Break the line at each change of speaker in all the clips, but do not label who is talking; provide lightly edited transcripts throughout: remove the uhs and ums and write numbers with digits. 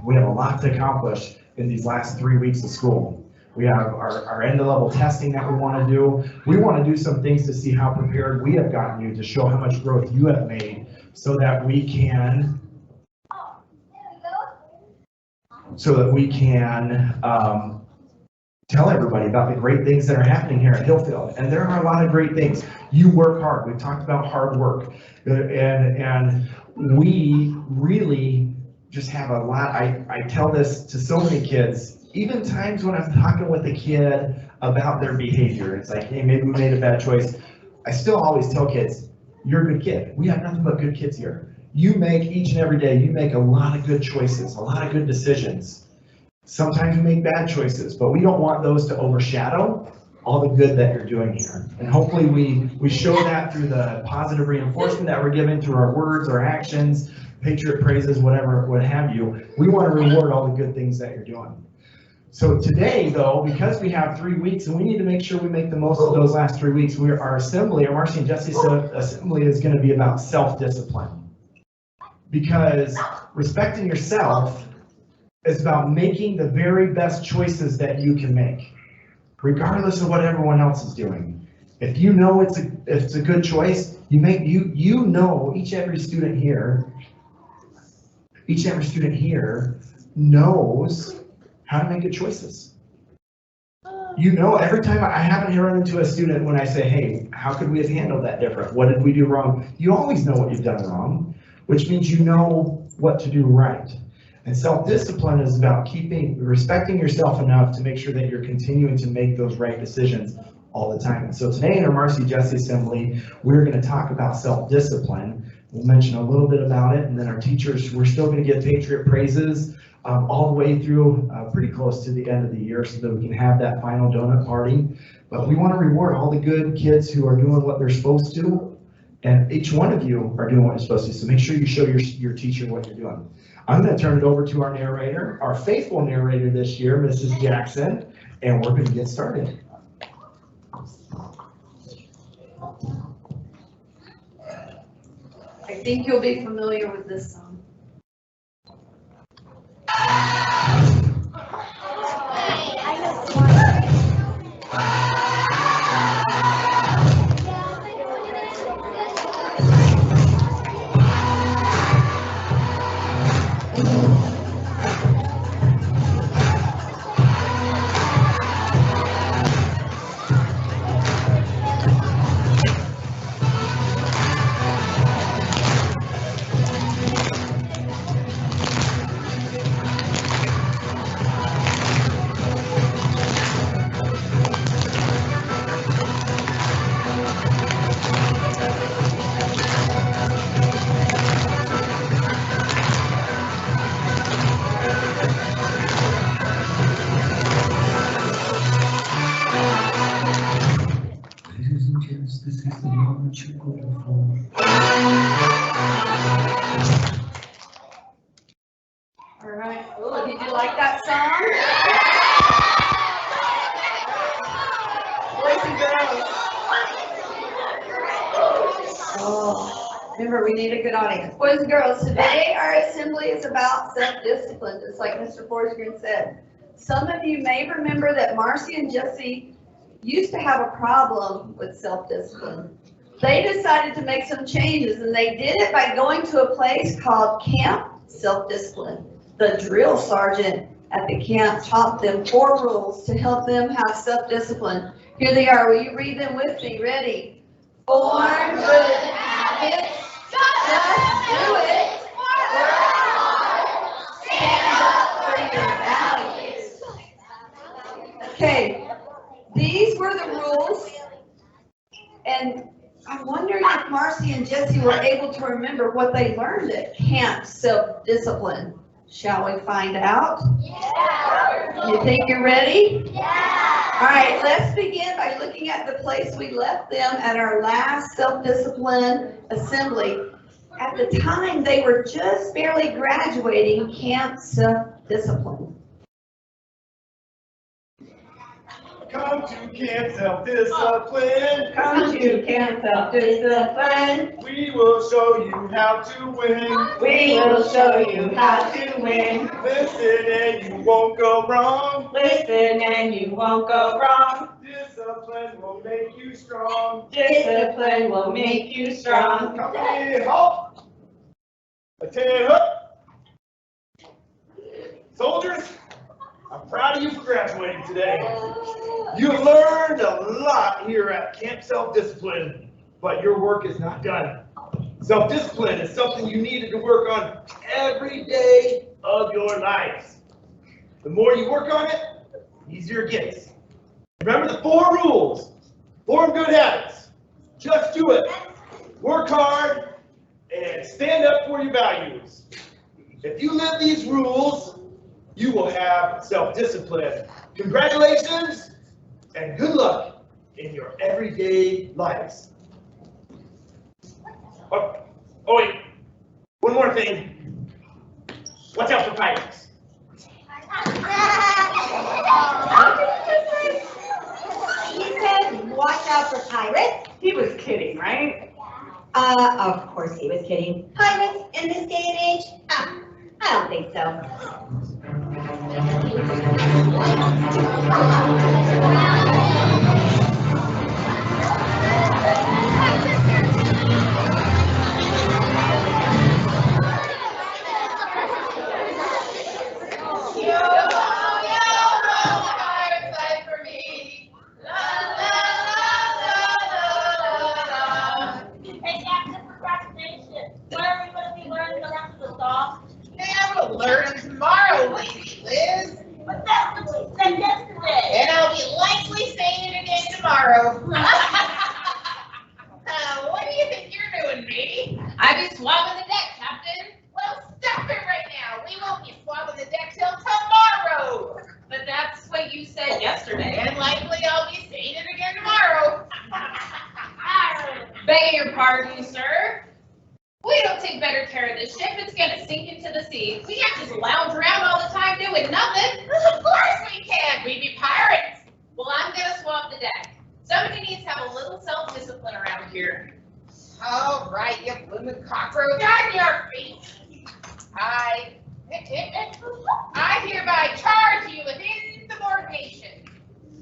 We have a lot to accomplish in these last 3 weeks of school. We have our end-of-level testing that we want to do. We want to do some things to see how prepared we have gotten you, to show how much growth you have made, so that we can tell everybody about the great things that are happening here at Hillfield. And there are a lot of great things. You work hard. We've talked about hard work, and we really just have a lot. I tell this to so many kids, even times when I'm talking with a kid about their behavior. It's like, hey, maybe we made a bad choice. I still always tell kids, you're a good kid. We have nothing but good kids here. You make each and every day, you make a lot of good choices, a lot of good decisions. Sometimes you make bad choices, but we don't want those to overshadow all the good that you're doing here. And hopefully we show that through the positive reinforcement that we're given through our words, our actions, patriot praises, whatever, what have you. We want to reward all the good things that you're doing. So today, though, because we have 3 weeks and we need to make sure we make the most of those last 3 weeks, our assembly, our Marcie and Jessie assembly, is going to be about self-discipline. Because respecting yourself is about making the very best choices that you can make, regardless of what everyone else is doing. If you know it's a good choice, you know each and every student here knows how to make good choices. You know, every time I haven't run into a student when I say, hey, how could we have handled that different? What did we do wrong? You always know what you've done wrong, which means you know what to do right. And self-discipline is about respecting yourself enough to make sure that you're continuing to make those right decisions all the time. And so today in our Marcie and Jessie assembly, we're going to talk about self-discipline. We'll mention a little bit about it, and then our teachers, we're still going to get patriot praises all the way through pretty close to the end of the year, so that we can have that final donut party. But we want to reward all the good kids who are doing what they're supposed to, and each one of you are doing what you're supposed to. So make sure you show your teacher what you're doing. I'm going to turn it over to our narrator, our faithful narrator this year, Mrs. Jackson, and we're going to get started.
I think you'll be familiar with this song.
This is the moment you're going for.
All right. Well, did you like that song? Boys and girls. Oh, remember, we need a good audience. Boys and girls, today our assembly is about self-discipline, just like Mr. Forsgren said. Some of you may remember that Marcie and Jessie used to have a problem with self-discipline. They decided to make some changes, and they did it by going to a place called Camp Self-Discipline. The drill sergeant at the camp taught them 4 rules to help them have self-discipline. Here they are. Will you read them with me? Ready? Form good habits. Just do it. Work hard. Stand up for your values. Okay. These were the rules, and I'm wondering if Marcie and Jessie were able to remember what they learned at Camp Self-Discipline. Shall we find out? Yeah. You think you're ready? Yeah. All right, let's begin by looking at the place we left them at our last self-discipline assembly. At the time, they were just barely graduating Camp Self-Discipline.
Come to Camp Self-Discipline.
Come to Camp Self-Discipline.
We will show you how to win.
We will show you how to win.
Listen and you won't go wrong.
Listen and you won't go wrong.
Discipline will make you strong.
Discipline will make you strong.
Company halt. Attend up. Soldiers, I'm proud of you for graduating today. You learned a lot here at Camp Self-Discipline, but your work is not done. Self-discipline is something you needed to work on every day of your lives. The more you work on it, the easier it gets. Remember the 4 rules. Form good habits. Just do it. Work hard and stand up for your values. If you live these rules, you will have self-discipline. Congratulations and good luck in your everyday lives. Oh wait, one more thing. Watch out for pirates.
He said, watch out for pirates.
He was kidding, right?
Of course he was kidding. Pirates in this day and age? I don't think so.
Learn them tomorrow, Lady Liz.
But that's what you said yesterday.
And I'll be likely saying it again tomorrow. What do you think you're doing, matey?
I be swabbing the deck, Captain.
Well, stop it right now. We won't be swabbing the deck till tomorrow.
But that's what you said yesterday.
And likely I'll be saying it again tomorrow.
Begging your pardon, sir. We don't take better care of this ship. It's gonna sink into the sea. We can't just lounge around all the time doing nothing.
Of course we can. We be pirates.
Well, I'm gonna swab the deck. Somebody needs to have a little self-discipline around here.
All right, you bloomin' cockroach, on your feet. I hereby charge you with insubordination.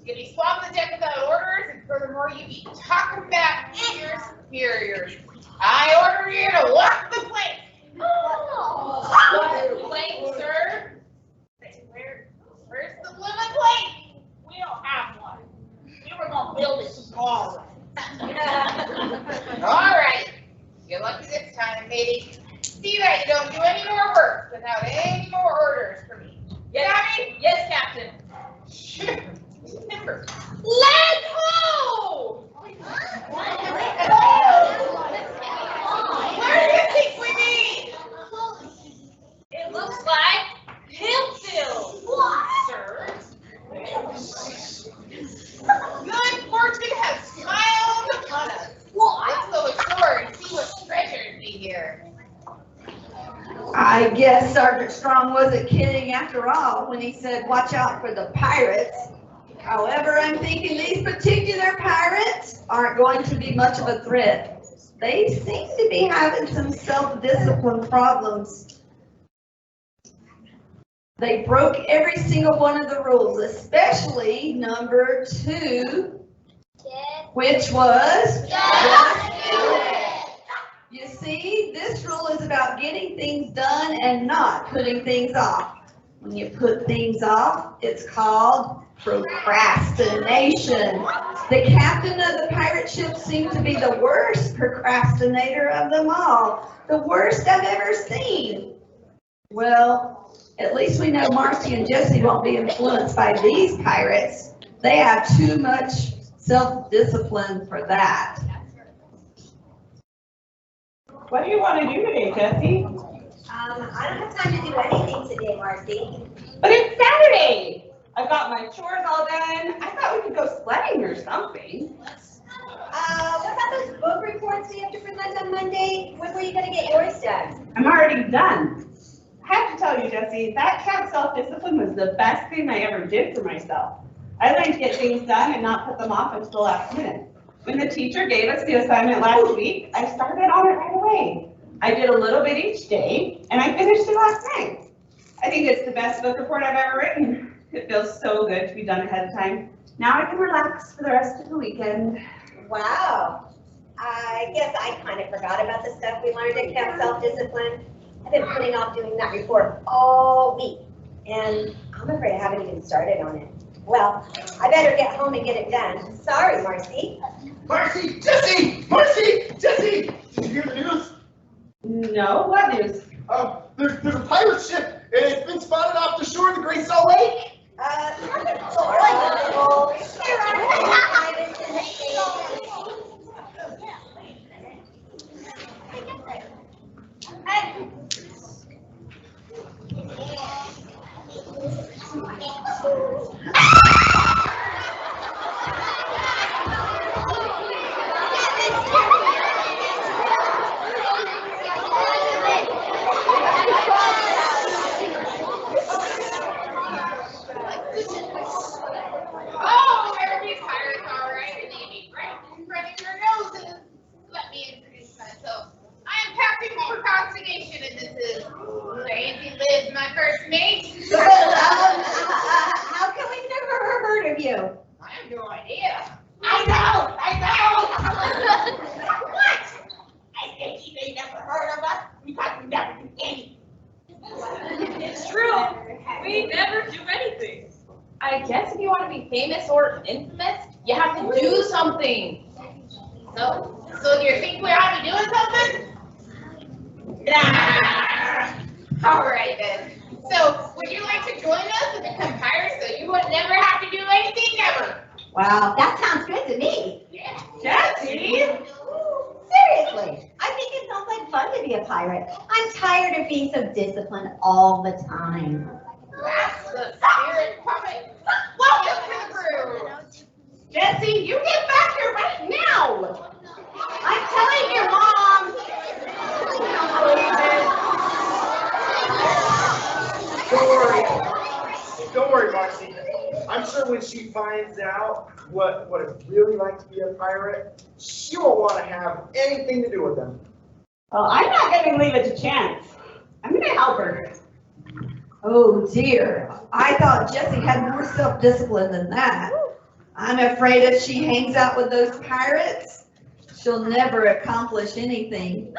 You'll be swabbing the deck without orders, and furthermore, you be talking back to your superiors. I order you to walk the plank.
What plank, sir?
Where's the bloomin' plank?
We don't have one. We were gonna build it tomorrow.
All right, you're lucky this time, matey. See that you don't do any more work without any more orders from me.
Yes, Captain.
Sure. Remember.
Let's go!
Where do you think we be?
It looks like Hillfield, sir.
Good fortune has smiled upon us. Let's go explore and see what treasures be here.
I guess Sergeant Strong wasn't kidding after all when he said, watch out for the pirates. However, I'm thinking these particular pirates aren't going to be much of a threat. They seem to be having some self-discipline problems. They broke every single one of the rules, especially number 2, which was just do it. You see, this rule is about getting things done and not putting things off. When you put things off, it's called procrastination. The captain of the pirate ship seemed to be the worst procrastinator of them all. The worst I've ever seen. Well, at least we know Marcie and Jessie won't be influenced by these pirates. They have too much self-discipline for that.
What do you want to do today, Jessie?
I don't have time to do anything today, Marcie.
But it's Saturday. I've got my chores all done. I thought we could go sledding or something.
What about those book reports we have to present on Monday? When were you gonna get yours done?
I'm already done. I have to tell you, Jessie, that camp self-discipline was the best thing I ever did for myself. I learned to get things done and not put them off until the last minute. When the teacher gave us the assignment last week, I started on it right away. I did a little bit each day, and I finished it last night. I think it's the best book report I've ever written. It feels so good to be done ahead of time. Now I can relax for the rest of the weekend.
Wow. I guess I kind of forgot about the stuff we learned at Camp Self-Discipline. I've been putting off doing that report all week, and I'm afraid I haven't even started on it. Well, I better get home and get it done. Sorry, Marcie.
Marcie, Jessie! Marcie, Jessie! Did you hear the news?
No, what news?
There's a pirate ship, and it's been spotted off the shore of the Great Salt Lake.
Oh, where are these pirates all right? And they be right in front of your noses. Let me introduce myself. I am Captain Procrastination, and this is Lazy Liz, my first mate.
How come we've never heard of you?
I have no idea.
I know. What? I think you may never heard of us because we never do anything.
It's true. We never do anything. I guess if you want to be famous or infamous, you have to do something. So you think we ought to be doing something? Nah. All right then. So would you like to join us and become pirates so you would never have to do anything ever?
Wow, that sounds good to me.
Yeah.
Jessie?
Seriously, I think it sounds like fun to be a pirate. I'm tired of being so disciplined all the time.
That's the spirit coming. Welcome to the crew.
Jessie, you get back here right now.
I'm telling your mom.
Don't worry, Marcie. I'm sure when she finds out what it's really like to be a pirate, she won't want to have anything to do with them.
Well, I'm not going to leave it to chance. I'm going to help her.
Oh dear, I thought Jessie had more self-discipline than that. I'm afraid if she hangs out with those pirates, she'll never accomplish anything.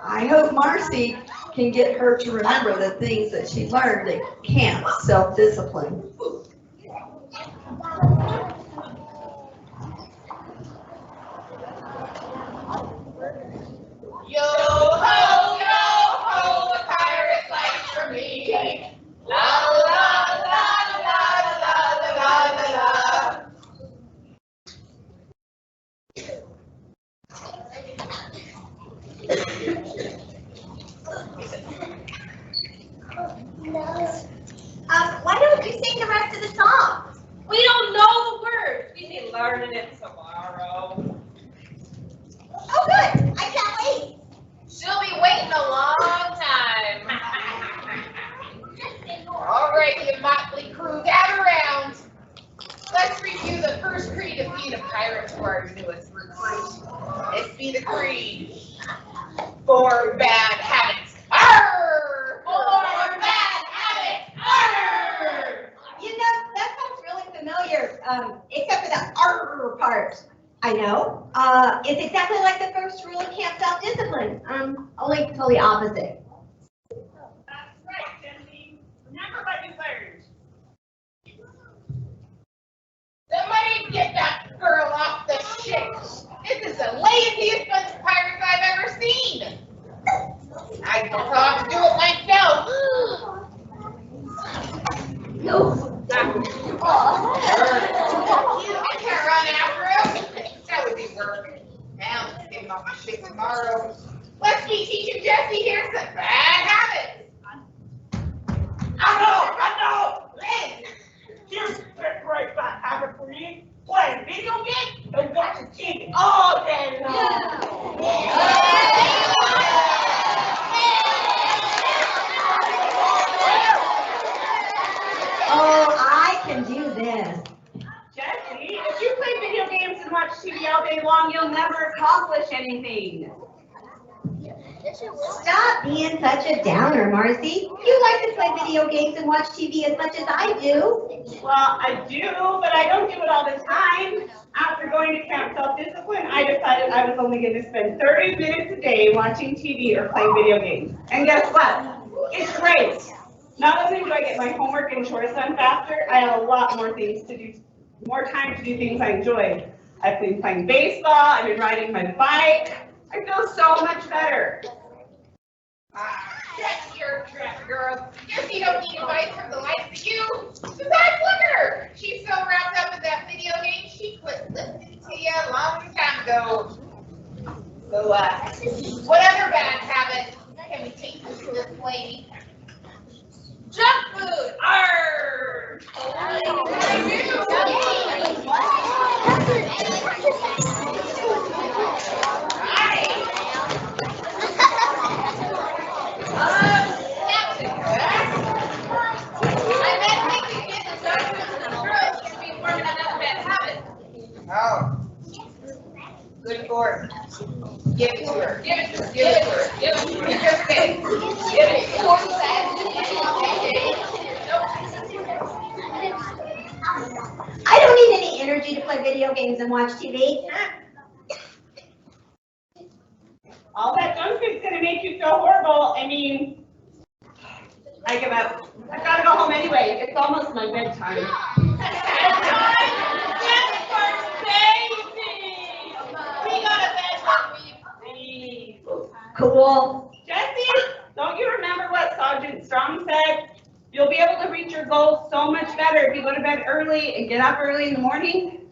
I hope Marcie can get her to remember the things that she learned at camp self-discipline.
Yo ho, a pirate's life for me. La la la la la la la la la.
Why don't you sing the rest of the song?
We don't know the words. We be learning it tomorrow.
Oh, good. I can't wait.
She'll be waiting a long time. All right, you motley crew, gather around. Let's review the first creed of being a pirate to our newest recruit. It's be the creed. 4 bad habits. Arr! 4 bad habits. Arr!
You know, that sounds really familiar, except for the R part. I know. It's exactly like the first rule of Camp Self-Discipline, only totally opposite.
That's right, Jessie. Remember what you learned.
Somebody get that girl off the ship. This is the laziest bunch of pirates I've ever seen. I guess I'll have to do it myself. I can't run after him. That would be work. Now let's get him off the ship tomorrow. Let's be teaching Jessie here some bad habits.
I know. Liz, here's a great bad habit for you. Play video games and watching TV all day long.
Oh, I can do this.
and watch TV all day long, you'll never accomplish anything.
Stop being such a downer, Marcie. You like to play video games and watch TV as much as I do.
Well, I do, but I don't do it all the time. After going to Camp Self-Discipline, I decided I was only going to spend 30 minutes a day watching TV or playing video games. And guess what? It's great. Not only do I get my homework and chores done faster, I have a lot more things to do, more time to do things I enjoy. I've been playing baseball, I've been riding my bike. I feel so much better.
That's your trap, girl. Guess you don't need advice from the likes of you. Besides, look at her. She's so wrapped up in that video game, she quit listening to you a long time ago. So, what other bad habit can we take from this lady? Junk food. Arr! Oh. Good for her. Give it to her. Give it to her. Give it to her. Give it to her. Just kidding. Give it to
I don't need any energy to play video games and watch TV.
All that junk food's gonna make you feel horrible. I mean, I give up. I've gotta go home anyway. It's almost my bedtime.
Cool.
Jessie, don't you remember what Sergeant Strong said? You'll be able to reach your goals so much better if you go to bed early and get up early in the morning.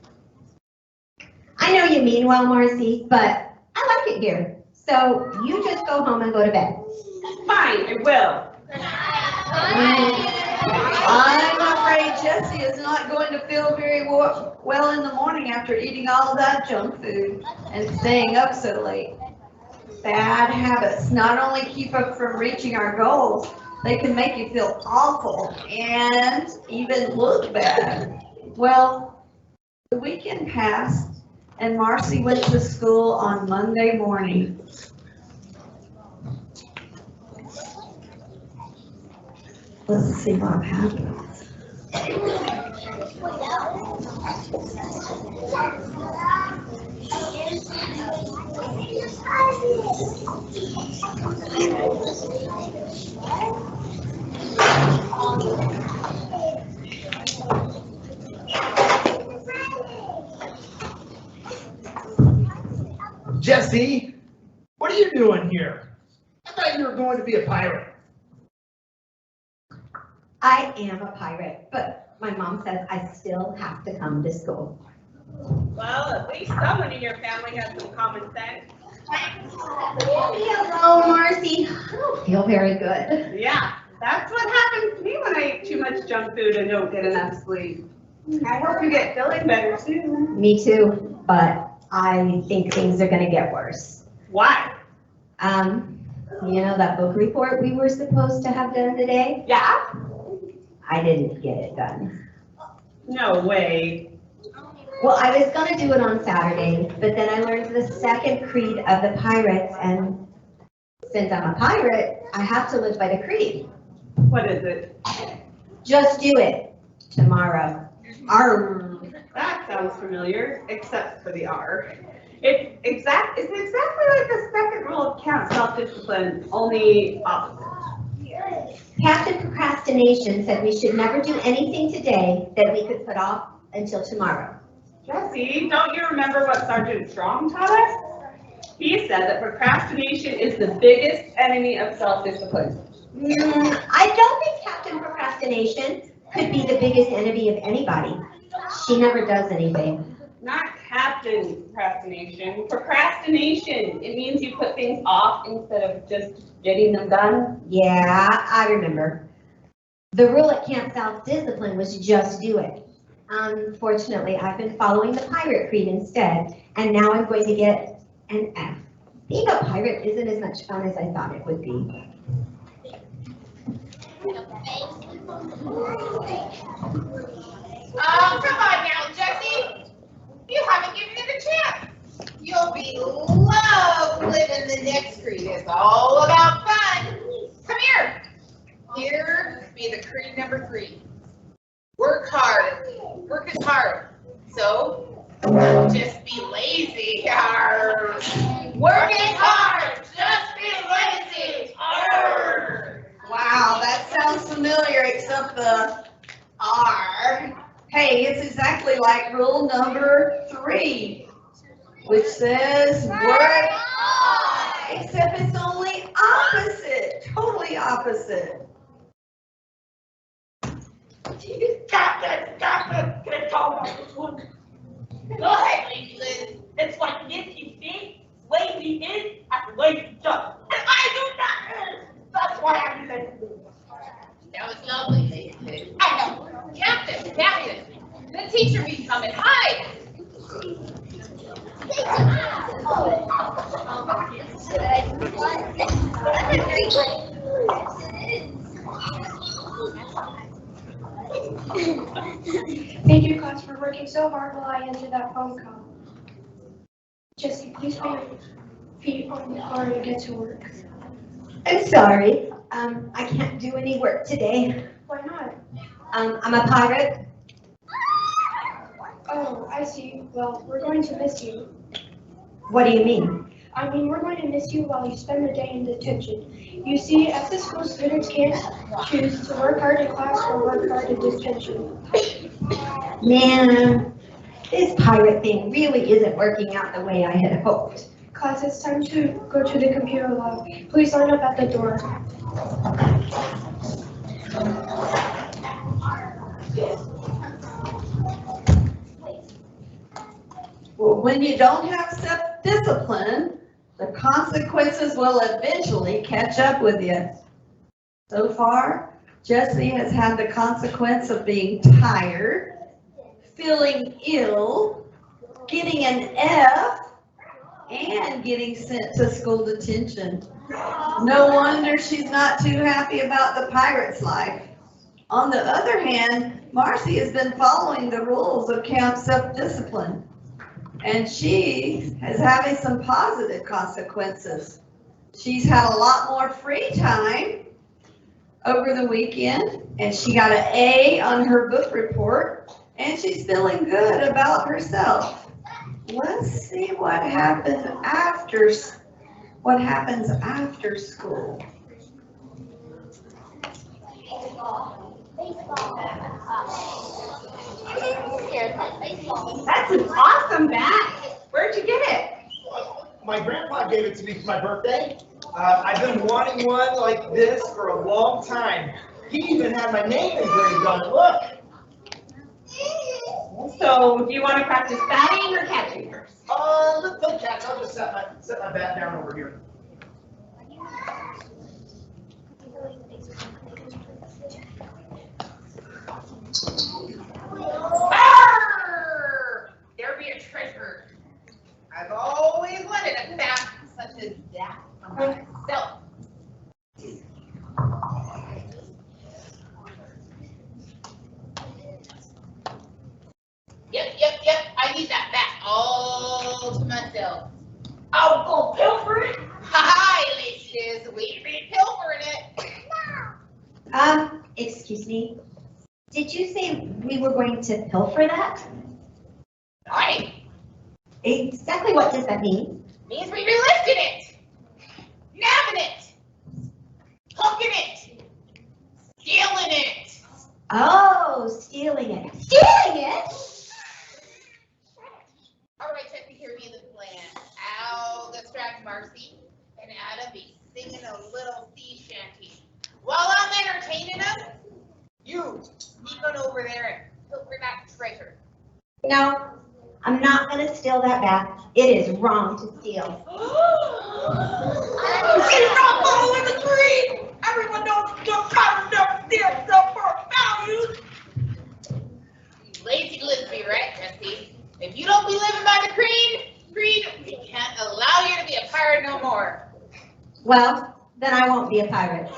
I know you mean well, Marcie, but I like it here. So you just go home and go to bed.
Fine, I will.
I'm afraid Jessie is not going to feel very well in the morning after eating all of that junk food and staying up so late. Bad habits not only keep us from reaching our goals, they can make you feel awful and even look bad. Well, the weekend passed and Marcie went to school on Monday morning. Let's see what happens.
Jessie, what are you doing here? I thought you were going to be a pirate.
I am a pirate, but my mom says I still have to come to school.
Well, at least someone in your family has some common sense.
Leave me alone, Marcie. I don't feel very good.
Yeah, that's what happens to me when I eat too much junk food and don't get enough sleep. I hope you get feeling better soon.
Me too, but I think things are gonna get worse.
Why?
You know that book report we were supposed to have done today?
Yeah?
I didn't get it done.
No way.
Well, I was gonna do it on Saturday, but then I learned the second creed of the pirates, and since I'm a pirate, I have to live by the creed.
What is it?
Just do it tomorrow. Arr.
That sounds familiar, except for the R. It's exactly like the second rule of Camp Self-Discipline, only opposite.
Captain Procrastination said we should never do anything today that we could put off until tomorrow.
Jessie, don't you remember what Sergeant Strong taught us? He said that procrastination is the biggest enemy of self-discipline.
I don't think Captain Procrastination could be the biggest enemy of anybody. She never does anything.
Not Captain Procrastination, procrastination. It means you put things off instead of just getting them done.
Yeah, I remember. The rule at Camp Self-Discipline was just do it. Unfortunately, I've been following the pirate creed instead, and now I'm going to get an F. Being a pirate isn't as much fun as I thought it would be.
Come on now, Jessie. You haven't given it the next creed is all about fun. Come here. Here be the creed number 3. Work hard. Work is hard. So don't just be lazy. Arr. Work is hard. Just be lazy. Arr.
Wow, that sounds familiar, except the R. Hey, it's exactly like rule number 3, which says work hard, except it's only opposite, totally opposite.
Stop it! Can I talk about this one?
Go ahead, Lady Liz.
It's like this, you see? Lazy is and lazy does. And I do not. That's why I'm lazy.
That was lovely, Lady Liz.
I know.
Captain, the teacher be coming. Hi.
Thank you, class, for working so hard while I answered that phone call. Jessie, please put your feet on the floor and get to work.
I'm sorry, I can't do any work today.
Why not?
I'm a pirate.
Oh, I see. Well, we're going to miss you.
What do you mean?
I mean, we're going to miss you while you spend the day in detention. You see, at the school, students can't choose to work hard in class or work hard in detention.
Man, this pirate thing really isn't working out the way I had hoped.
Class, it's time to go to the computer lab. Please line up at the door.
Well, when you don't have self-discipline, the consequences will eventually catch up with you. So far, Jessie has had the consequence of being tired, feeling ill, getting an F, and getting sent to school detention. No wonder she's not too happy about the pirate's life. On the other hand, Marcie has been following the rules of camp self-discipline, and she is having some positive consequences. She's had a lot more free time over the weekend, and she got an A on her book report, and she's feeling good about herself. Let's see what happens after school.
That's an awesome bat. Where'd you get it?
My grandpa gave it to me for my birthday. I've been wanting one like this for a long time. He even had my name engraved on it, look.
So, do you want to practice batting or catching first?
Let's play catch. I'll just set my bat down over here.
Arr! There be a treasure. I've always wanted a bat such as that for myself. Yep. I need that bat all to myself.
I'll go pilfer it.
Hi, ladies. We be pilfering it.
Excuse me. Did you say we were going to pilfer that?
Aye.
Exactly what does that mean?
Means we be lifting it, nabbing it, hooking it, stealing it.
Oh, stealing it. Stealing it?
All right, Jessie, hear me the plan. I'll distract Marcie, and Adam be singing a little sea shanty. While I'm entertaining them, you sneak on over there and pilfer that treasure.
No, I'm not going to steal that bat. It is wrong to steal.
She's not following the creed. Everyone knows your power never steals self-worth values.
Lazy Liz be right, Jessie. If you don't be living by the creed, we can't allow you to be a pirate no more.
Well, then I won't be a pirate.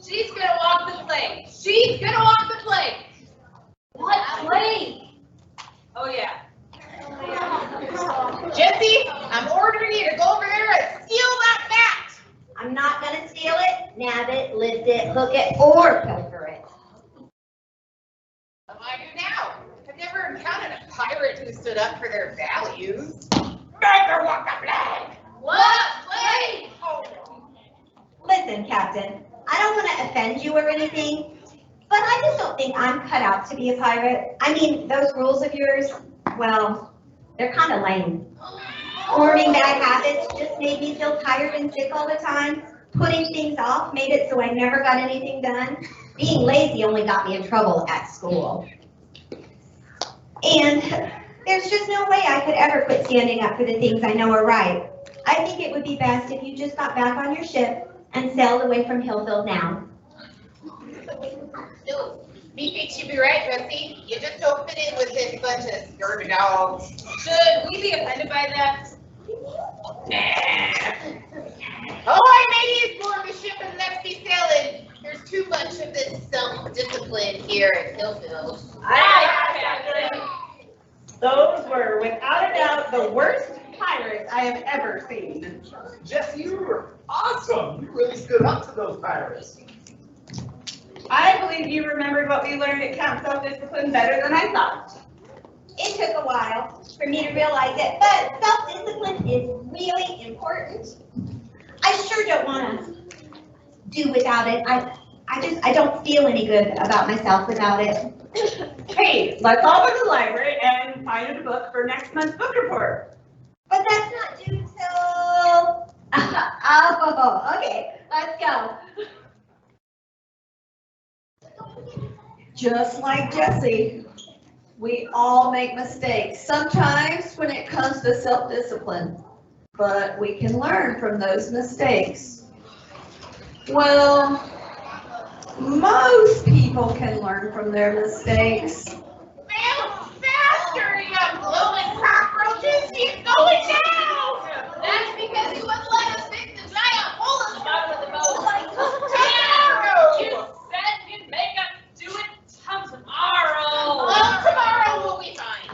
She's gonna walk the plank. She's gonna walk the plank. What plank? Oh yeah.
steal it, nab it, lift it, hook it, or pilfer it.
Well, I do now. I've never encountered a pirate who stood up for their values. Never walk the plank! What? Wait! Oh.
Listen, Captain, I don't want to offend you or anything, but I just don't think I'm cut out to be a pirate. I mean, those rules of yours, well, they're kind of lame. Forming bad habits just made me feel tired and sick all the time. Putting things off made it so I never got anything done. Being lazy only got me in trouble at school. And there's just no way I could ever quit standing up for the things I know are right. I think it would be best if you just got back on your ship and sailed away from Hillfield now.
No, methinks you'd be right, Jessie. You just don't fit in with this bunch of scurvy dogs.
Should we be offended by that?
Oh, I may be aboard the ship and let's be sailing. There's too much of this self-discipline here at Hillfield.
Those were, without a doubt, the worst pirates I have ever seen.
Jessie, you were awesome. You really stood up to those pirates.
I believe you remembered what we learned at Camp Self-Discipline better than I thought.
It took a while for me to realize it, but self-discipline is really important. I sure don't want to do without it. I don't feel any good about myself without it.
Hey, let's all go to the library and find a book for next month's book report.
But that's not due till... Oh, okay, let's go.
Just like Jessie, we all make mistakes, sometimes when it comes to self-discipline, but we can learn from those mistakes. Well, most people can learn from their mistakes.
Fail faster, you blowing cockroaches! He's going down!
That's because you wouldn't let us fix the giant hole in the bottom of the boat. You said you'd make us do it tomorrow.
Well, tomorrow will be fine.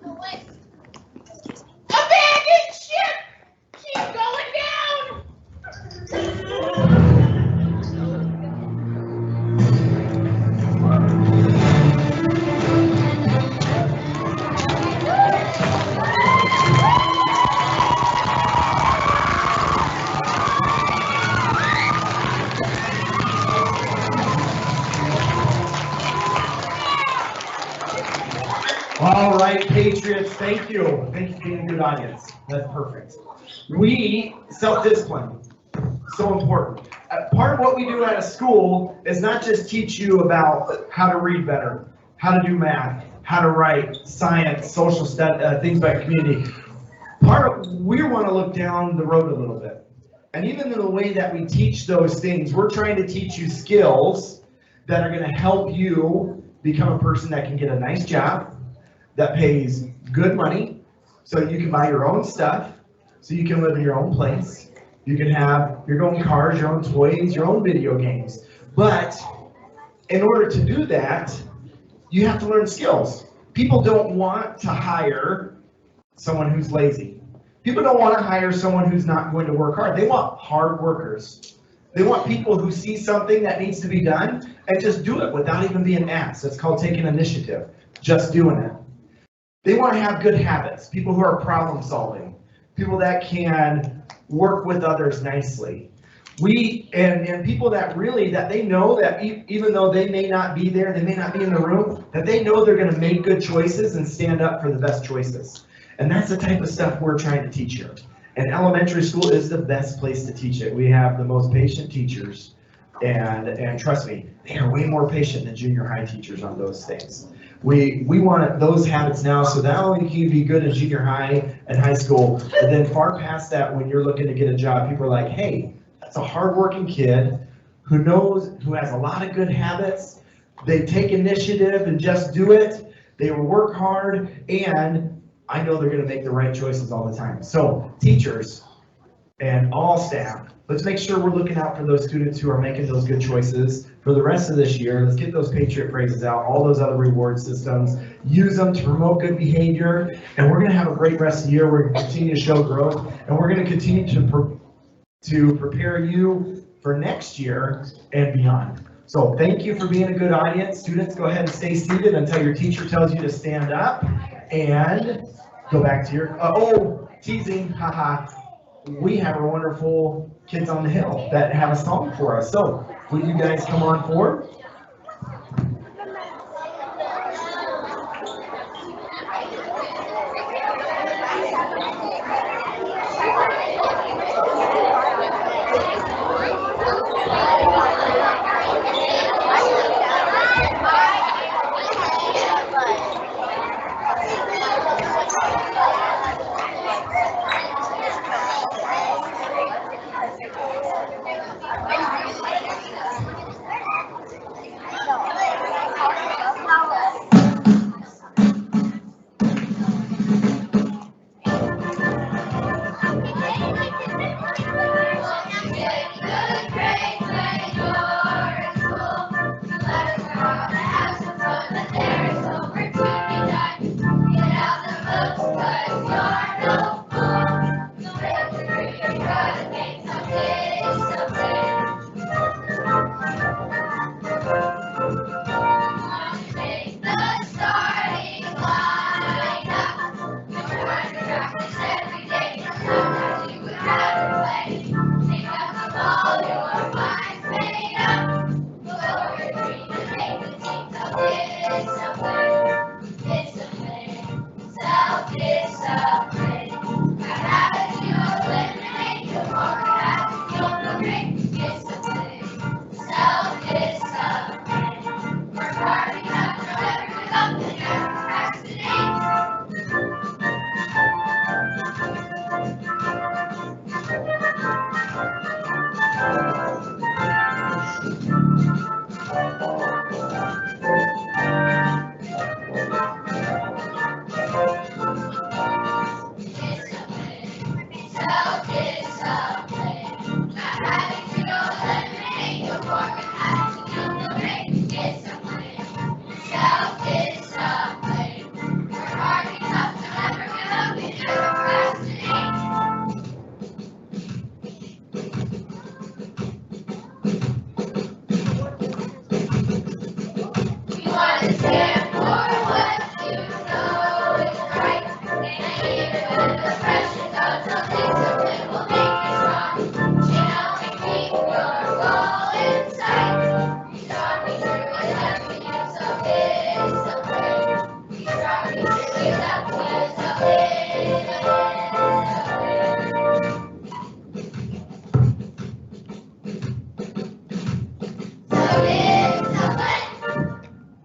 Oh, wait. Abandoned ship! She's going down!
All right, Patriots, thank you. Thank you for being a good audience. That's perfect. Self-discipline, so important. Part of what we do at a school is not just teach you about how to read better, how to do math, how to write, science, social things about community. We want to look down the road a little bit. And even in the way that we teach those things, we're trying to teach you skills that are going to help you become a person that can get a nice job, that pays good money, so you can buy your own stuff, so you can live in your own place. You can have your own cars, your own toys, your own video games. But in order to do that, you have to learn skills. People don't want to hire someone who's lazy. People don't want to hire someone who's not going to work hard. They want hard workers. They want people who see something that needs to be done and just do it without even being asked. It's called taking initiative, just doing it. They want to have good habits, people who are problem solving, people that can work with others nicely. And people that they know that even though they may not be there, they may not be in the room, that they know they're going to make good choices and stand up for the best choices. And that's the type of stuff we're trying to teach here. And elementary school is the best place to teach it. We have the most patient teachers, and trust me, they are way more patient than junior high teachers on those things. We want those habits now, so not only can you be good in junior high and high school, but then far past that, when you're looking to get a job, people are like, hey, that's a hardworking kid who has a lot of good habits. They take initiative and just do it. They work hard, and I know they're going to make the right choices all the time. So teachers and all staff, let's make sure we're looking out for those students who are making those good choices for the rest of this year. Let's get those Patriot phrases out, all those other reward systems, use them to promote good behavior, and we're going to have a great rest of the year. We're going to continue to show growth, and we're going to continue to prepare you for next year and beyond. So thank you for being a good audience. Students, go ahead and stay seated until your teacher tells you to stand up and go back to your, oh, teasing, haha. We have our wonderful kids on the hill that have a song for us. So will you guys come on forward?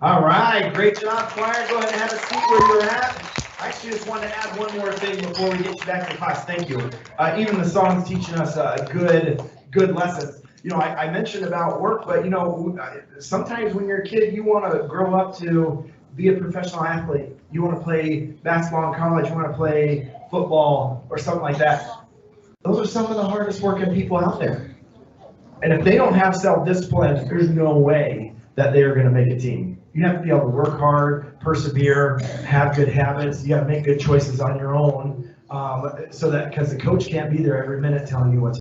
All right, great job, choir. Go ahead and have a seat where you're at. I actually just wanted to add one more thing before we get you back to class. Thank you. Even the song's teaching us a good lesson. You know, I mentioned about work, but you know, sometimes when you're a kid, you want to grow up to be a professional athlete. You want to play basketball in college. You want to play football or something like that. Those are some of the hardest working people out there. And if they don't have self-discipline, there's no way that they are going to make a team. You have to be able to work hard, persevere, have good habits. You got to make good choices on your own, so that because the coach can't be there every minute telling you what's